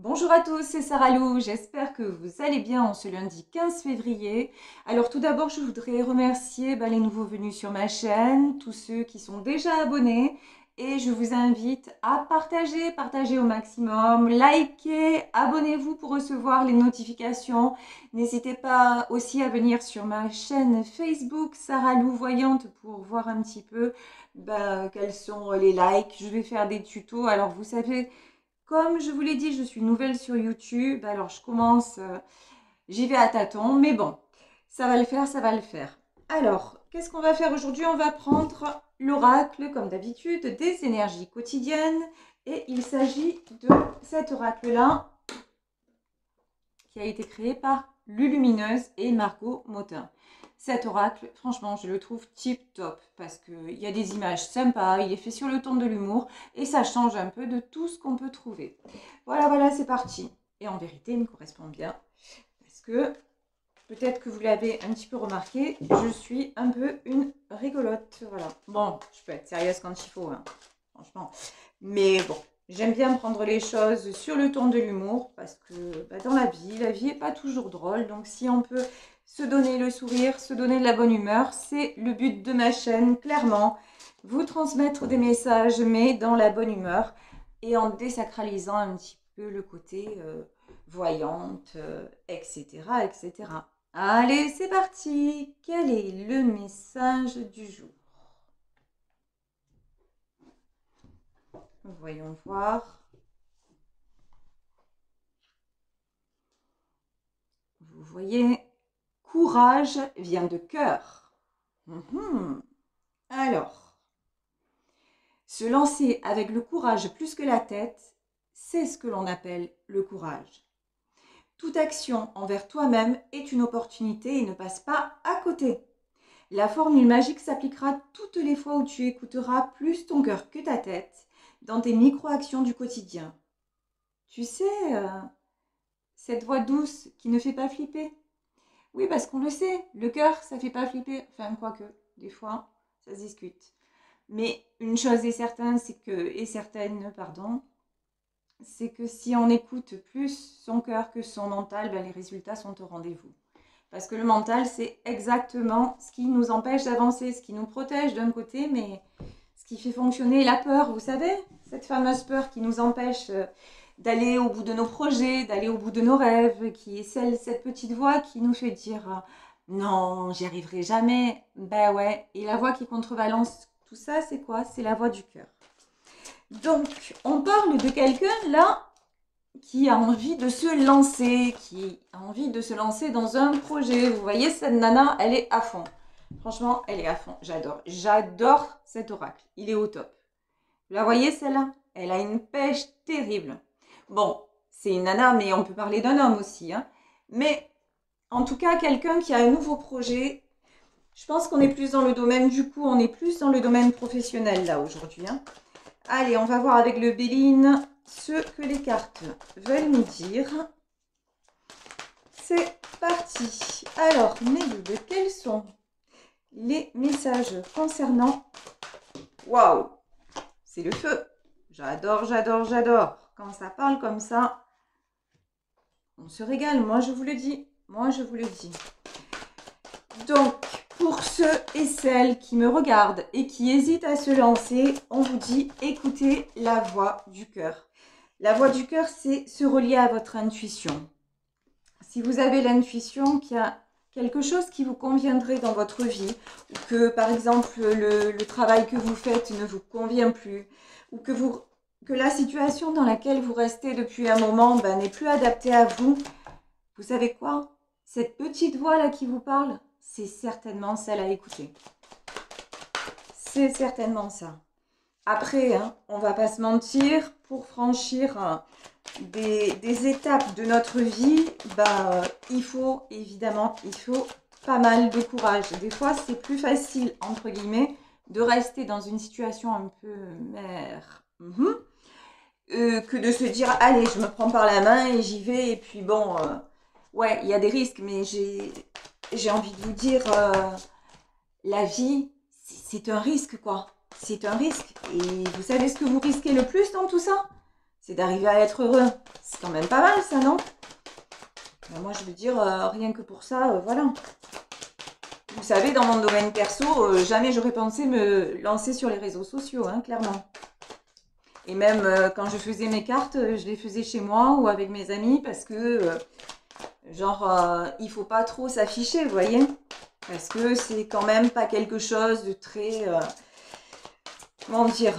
Bonjour à tous, c'est Sarah Lou, j'espère que vous allez bien en ce lundi 15 février. Alors tout d'abord, je voudrais remercier les nouveaux venus sur ma chaîne, tous ceux qui sont déjà abonnés et je vous invite à partager au maximum, liker, abonnez-vous pour recevoir les notifications. N'hésitez pas aussi à venir sur ma chaîne Facebook Sarah Lou Voyante pour voir un petit peu quels sont les likes. Je vais faire des tutos, alors vous savez... Comme je vous l'ai dit, je suis nouvelle sur YouTube, alors je commence, j'y vais à tâtons, mais bon, ça va le faire, ça va le faire. Alors, qu'est-ce qu'on va faire aujourd'hui? On va prendre l'oracle, comme d'habitude, des énergies quotidiennes, et il s'agit de cet oracle-là, qui a été créé par Lulumineuse et Margot Motin. Cet oracle, franchement, je le trouve tip top parce qu'il y a des images sympas, il est fait sur le ton de l'humour et ça change un peu de tout ce qu'on peut trouver. Voilà, c'est parti. Et en vérité, il me correspond bien parce que peut-être que vous l'avez un petit peu remarqué, je suis un peu une rigolote. Voilà. Bon, je peux être sérieuse quand il faut, hein, franchement. Mais bon, j'aime bien prendre les choses sur le ton de l'humour parce que dans la vie n'est pas toujours drôle. Donc si on peut se donner le sourire, se donner de la bonne humeur, c'est le but de ma chaîne, clairement. Vous transmettre des messages, mais dans la bonne humeur et en désacralisant un petit peu le côté voyante, etc., etc. Allez, c'est parti. Quel est le message du jour? Voyons voir. Vous voyez, courage vient de cœur. Alors, se lancer avec le courage plus que la tête, c'est ce que l'on appelle le courage. Toute action envers toi-même est une opportunité et ne passe pas à côté. La formule magique s'appliquera toutes les fois où tu écouteras plus ton cœur que ta tête dans tes micro-actions du quotidien. Tu sais, cette voix douce qui ne fait pas flipper. Oui, parce qu'on le sait, le cœur, ça ne fait pas flipper. Enfin, quoique, des fois, ça se discute. Mais une chose est certaine, c'est que si on écoute plus son cœur que son mental, les résultats sont au rendez-vous. Parce que le mental, c'est exactement ce qui nous empêche d'avancer, ce qui nous protège d'un côté, mais ce qui fait fonctionner la peur, vous savez, cette fameuse peur qui nous empêche d'aller au bout de nos projets, d'aller au bout de nos rêves, qui est cette petite voix qui nous fait dire non, j'y arriverai jamais. Ben ouais, et la voix qui contrebalance tout ça, c'est quoi? C'est la voix du cœur. Donc, on parle de quelqu'un là qui a envie de se lancer, qui a envie de se lancer dans un projet. Vous voyez, cette nana, elle est à fond. Franchement, elle est à fond. J'adore cet oracle. Il est au top. Vous la voyez, celle-là? Elle a une pêche terrible. Bon, c'est une nana, mais on peut parler d'un homme aussi, hein. Mais en tout cas, quelqu'un qui a un nouveau projet. Je pense qu'on est plus dans le domaine, du coup, on est plus dans le domaine professionnel là aujourd'hui, hein. Allez, on va voir avec le Béline ce que les cartes veulent nous dire. C'est parti. Alors, mes guides, quels sont les messages concernant... Waouh, c'est le feu. J'adore. Quand ça parle comme ça, on se régale. Moi, je vous le dis. Donc, pour ceux et celles qui me regardent et qui hésitent à se lancer, on vous dit écoutez la voix du cœur. La voix du cœur, c'est se relier à votre intuition. Si vous avez l'intuition qu'il y a quelque chose qui vous conviendrait dans votre vie, ou que par exemple le travail que vous faites ne vous convient plus, ou que la situation dans laquelle vous restez depuis un moment n'est plus adaptée à vous, vous savez quoi? Cette petite voix là qui vous parle, c'est certainement celle à écouter. C'est certainement ça. Après, hein, on ne va pas se mentir, pour franchir des étapes de notre vie, il faut pas mal de courage. Des fois, c'est plus facile, entre guillemets, de rester dans une situation un peu mère, que de se dire, allez, je me prends par la main et j'y vais. Et puis bon, ouais, il y a des risques, mais j'ai envie de vous dire, la vie, c'est un risque, quoi. C'est un risque. Et vous savez ce que vous risquez le plus dans tout ça? C'est d'arriver à être heureux. C'est quand même pas mal ça, non? Ben, moi, je veux dire, rien que pour ça, voilà. Vous savez, dans mon domaine perso, jamais j'aurais pensé me lancer sur les réseaux sociaux, hein, clairement. Et même quand je faisais mes cartes, je les faisais chez moi ou avec mes amis parce que, genre, il faut pas trop s'afficher, vous voyez? Parce que c'est quand même pas quelque chose de très, comment dire,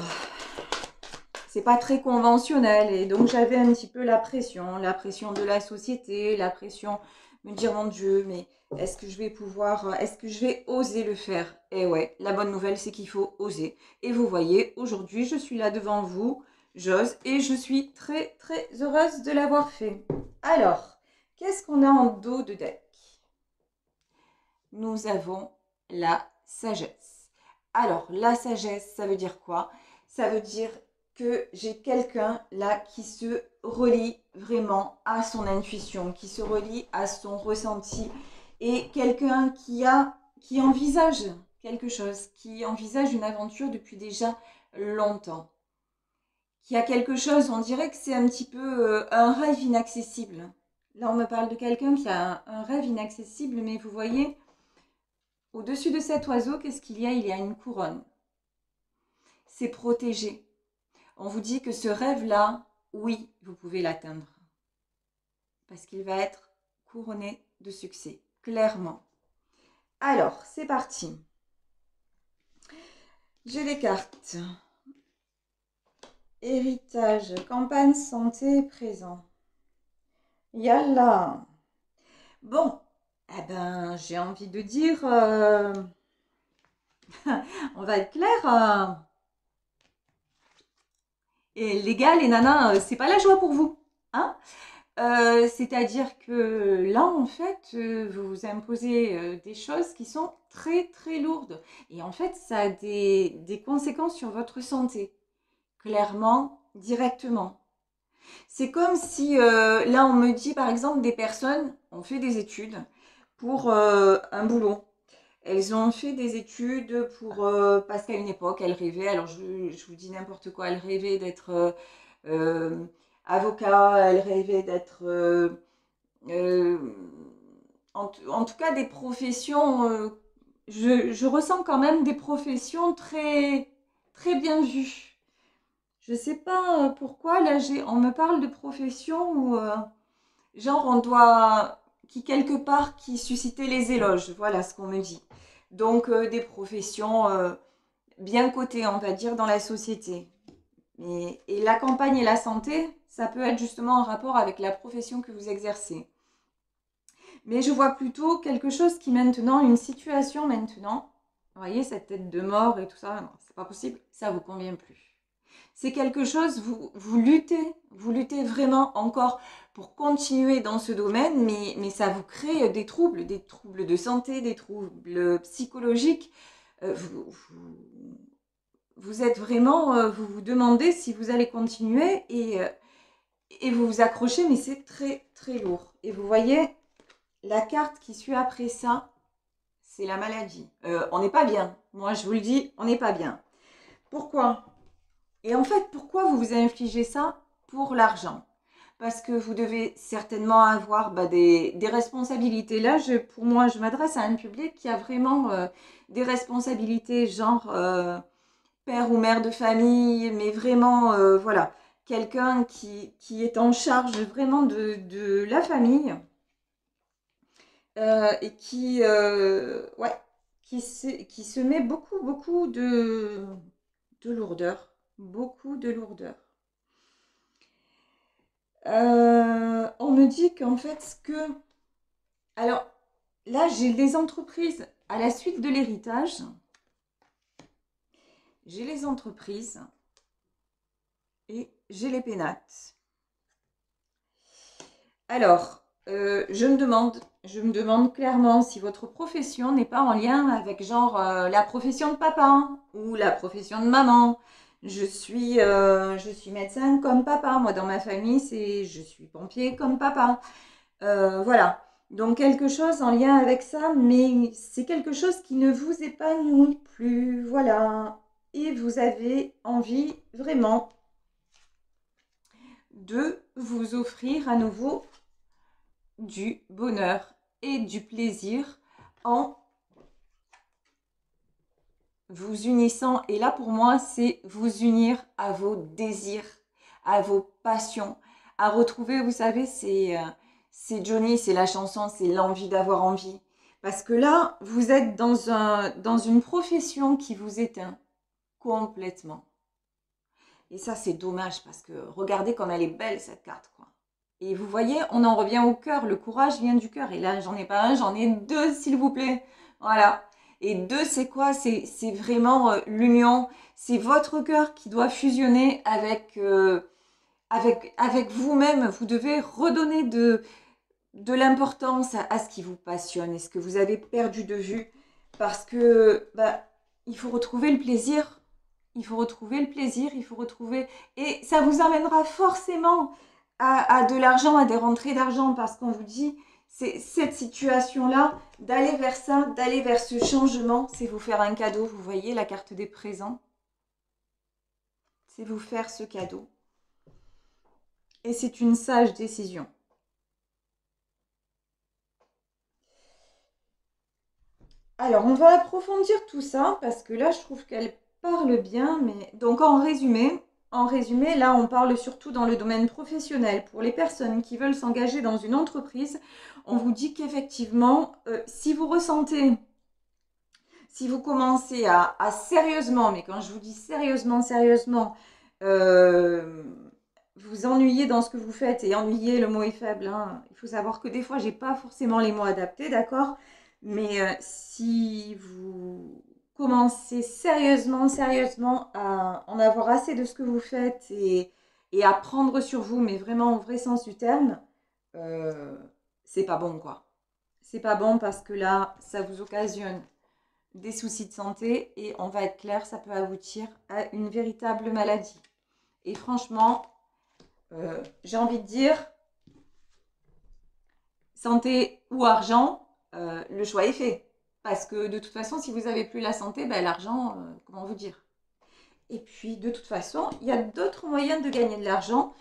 c'est pas très conventionnel. Et donc j'avais un petit peu la pression de la société, la pression de me dire, mon Dieu, mais est-ce que je vais pouvoir, est-ce que je vais oser le faire? Et ouais, la bonne nouvelle, c'est qu'il faut oser. Et vous voyez, aujourd'hui, je suis là devant vous, j'ose, et je suis très, très heureuse de l'avoir fait. Alors, qu'est-ce qu'on a en dos de deck? Nous avons la sagesse. Alors, la sagesse, ça veut dire quoi? Ça veut dire que j'ai quelqu'un là qui se relie vraiment à son intuition, qui se relie à son ressenti, et quelqu'un qui envisage quelque chose, qui envisage une aventure depuis déjà longtemps, qui a quelque chose, on dirait que c'est un petit peu un rêve inaccessible. Là, on me parle de quelqu'un qui a un rêve inaccessible, mais vous voyez, au-dessus de cet oiseau, qu'est-ce qu'il y a? Il y a une couronne. C'est protégé. On vous dit que ce rêve-là, oui, vous pouvez l'atteindre. Parce qu'il va être couronné de succès, clairement. Alors, c'est parti. J'ai les cartes. Héritage, campagne, santé, présent. Yalla. Bon, eh ben, j'ai envie de dire, on va être clair. Et les gars, les nanas, c'est pas la joie pour vous. Hein? C'est-à-dire que là, en fait, vous vous imposez des choses qui sont très très lourdes. Et en fait, ça a des conséquences sur votre santé, clairement, directement. C'est comme si, là, on me dit, par exemple, des personnes ont fait des études pour un boulot. Elles ont fait des études pour, parce qu'à une époque, elles rêvaient, alors je vous dis n'importe quoi, elles rêvaient d'être euh, avocat, elles rêvaient d'être, euh, en tout cas, des professions, je ressens quand même des professions très, très bien vues. Je sais pas pourquoi, là, on me parle de professions où, genre, on doit, qui quelque part, qui suscitait les éloges, voilà ce qu'on me dit. Donc, des professions bien cotées, on va dire, dans la société. Et la campagne et la santé, ça peut être justement en rapport avec la profession que vous exercez. Mais je vois plutôt quelque chose qui maintenant, une situation maintenant, vous voyez, cette tête de mort et tout ça, non, c'est pas possible, ça vous convient plus. C'est quelque chose, vous luttez vraiment encore pour continuer dans ce domaine, mais ça vous crée des troubles de santé, des troubles psychologiques. Vous êtes vraiment, vous vous demandez si vous allez continuer et vous vous accrochez, mais c'est très très lourd. Et vous voyez, la carte qui suit après ça, c'est la maladie. On n'est pas bien. Moi, je vous le dis, on n'est pas bien. Pourquoi? Et en fait, pourquoi vous vous infligez ça? Pour l'argent. Parce que vous devez certainement avoir des responsabilités. Là, pour moi, je m'adresse à un public qui a vraiment des responsabilités, genre père ou mère de famille, mais vraiment, voilà, quelqu'un qui est en charge vraiment de la famille. Et ouais, qui se met beaucoup, beaucoup de lourdeur. Beaucoup de lourdeur. On me dit qu'en fait, alors, là, j'ai les entreprises à la suite de l'héritage. J'ai les entreprises et j'ai les pénates. Alors, je me demande clairement si votre profession n'est pas en lien avec genre la profession de papa ou la profession de maman. Je suis médecin comme papa. Moi, dans ma famille, je suis pompier comme papa. Voilà. Donc quelque chose en lien avec ça, mais c'est quelque chose qui ne vous épanouit plus. Voilà. Et vous avez envie vraiment de vous offrir à nouveau du bonheur et du plaisir en vous unissant. Et là, pour moi, c'est vous unir à vos désirs, à vos passions, à retrouver, vous savez, c'est Johnny, c'est la chanson, c'est l'envie d'avoir envie. Parce que là, vous êtes dans une profession qui vous éteint complètement. Et ça, c'est dommage parce que regardez comme elle est belle, cette carte, quoi. Et vous voyez, on en revient au cœur. Le courage vient du cœur. Et là, j'en ai pas un, j'en ai deux, s'il vous plaît. Voilà. Et deux, c'est quoi? C'est vraiment l'union. C'est votre cœur qui doit fusionner avec vous-même. Vous devez redonner de l'importance à ce qui vous passionne et ce que vous avez perdu de vue. Parce que bah, il faut retrouver le plaisir. Il faut retrouver le plaisir, il faut retrouver... Et ça vous amènera forcément à de l'argent, à des rentrées d'argent, parce qu'on vous dit, c'est cette situation-là, d'aller vers ça, d'aller vers ce changement, c'est vous faire un cadeau. Vous voyez la carte des présents? C'est vous faire ce cadeau. Et c'est une sage décision. Alors, on va approfondir tout ça, parce que là, je trouve qu'elle parle bien, mais... Donc, en résumé, là, on parle surtout dans le domaine professionnel. Pour les personnes qui veulent s'engager dans une entreprise, on vous dit qu'effectivement, si vous ressentez, si vous commencez à sérieusement, mais quand je vous dis sérieusement, sérieusement, euh, vous ennuyez dans ce que vous faites, et ennuyer, le mot est faible, hein. Il faut savoir que des fois, j'ai pas forcément les mots adaptés, d'accord? Mais si vous commencez sérieusement, sérieusement à en avoir assez de ce que vous faites et à prendre sur vous, mais vraiment au vrai sens du terme, euh, c'est pas bon, quoi. C'est pas bon parce que là, ça vous occasionne des soucis de santé et on va être clair, ça peut aboutir à une véritable maladie. Et franchement, j'ai envie de dire, santé ou argent, le choix est fait. Parce que de toute façon, si vous n'avez plus la santé, ben, l'argent, comment vous dire? Et puis, de toute façon, il y a d'autres moyens de gagner de l'argent.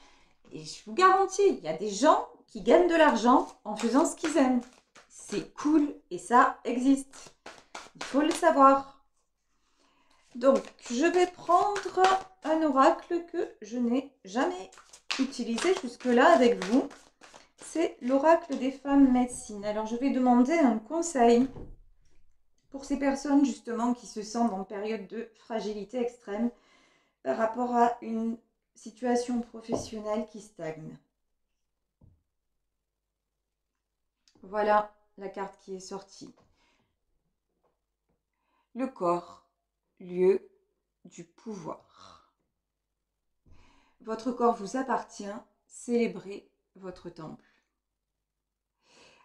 Et je vous garantis, il y a des gens qui gagnent de l'argent en faisant ce qu'ils aiment. C'est cool et ça existe. Il faut le savoir. Donc, je vais prendre un oracle que je n'ai jamais utilisé jusque-là avec vous. C'est l'oracle des femmes médecines. Alors, je vais demander un conseil pour ces personnes justement qui se sentent en période de fragilité extrême par rapport à une situation professionnelle qui stagne. Voilà la carte qui est sortie. Le corps, lieu du pouvoir. Votre corps vous appartient, célébrez votre temple.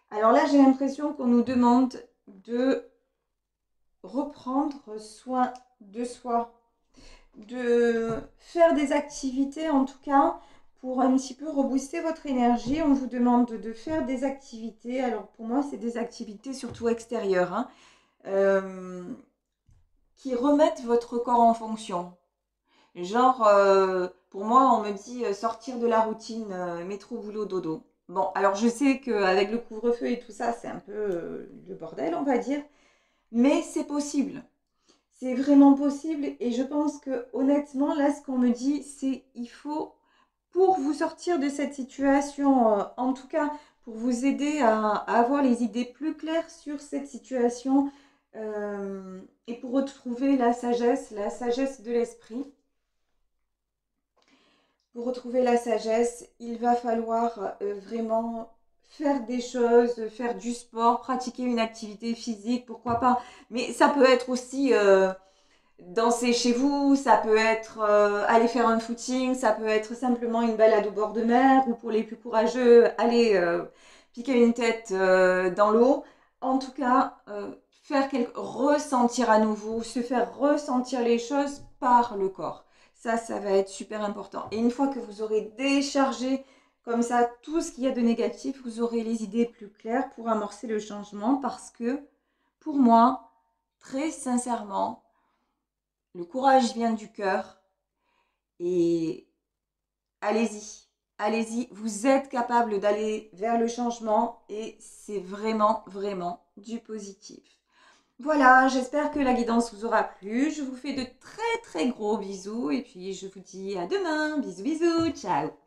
Alors là, j'ai l'impression qu'on nous demande de reprendre soin de soi, de faire des activités en tout cas pour un petit peu rebooster votre énergie. On vous demande de faire des activités. Alors pour moi, c'est des activités surtout extérieures, hein, qui remettent votre corps en fonction. Genre, pour moi, on me dit sortir de la routine, métro, boulot, dodo. Bon, alors je sais qu'avec le couvre-feu et tout ça, c'est un peu le bordel, on va dire. Mais c'est possible. C'est vraiment possible. Et je pense que honnêtement, là, ce qu'on me dit, c'est il faut, pour vous sortir de cette situation, en tout cas, pour vous aider à avoir les idées plus claires sur cette situation, et pour retrouver la sagesse de l'esprit. Pour retrouver la sagesse, il va falloir vraiment faire des choses, faire du sport, pratiquer une activité physique, pourquoi pas. Mais ça peut être aussi danser chez vous, ça peut être aller faire un footing, ça peut être simplement une balade au bord de mer, ou pour les plus courageux, aller piquer une tête dans l'eau. En tout cas, ressentir à nouveau, se faire ressentir les choses par le corps. Ça va être super important. Et une fois que vous aurez déchargé comme ça tout ce qu'il y a de négatif, vous aurez les idées plus claires pour amorcer le changement parce que, pour moi, très sincèrement, le courage vient du cœur et allez-y. allez-y, vous êtes capable d'aller vers le changement et c'est vraiment, vraiment du positif. Voilà, j'espère que la guidance vous aura plu. Je vous fais de très très gros bisous et puis je vous dis à demain. Bisous bisous, ciao.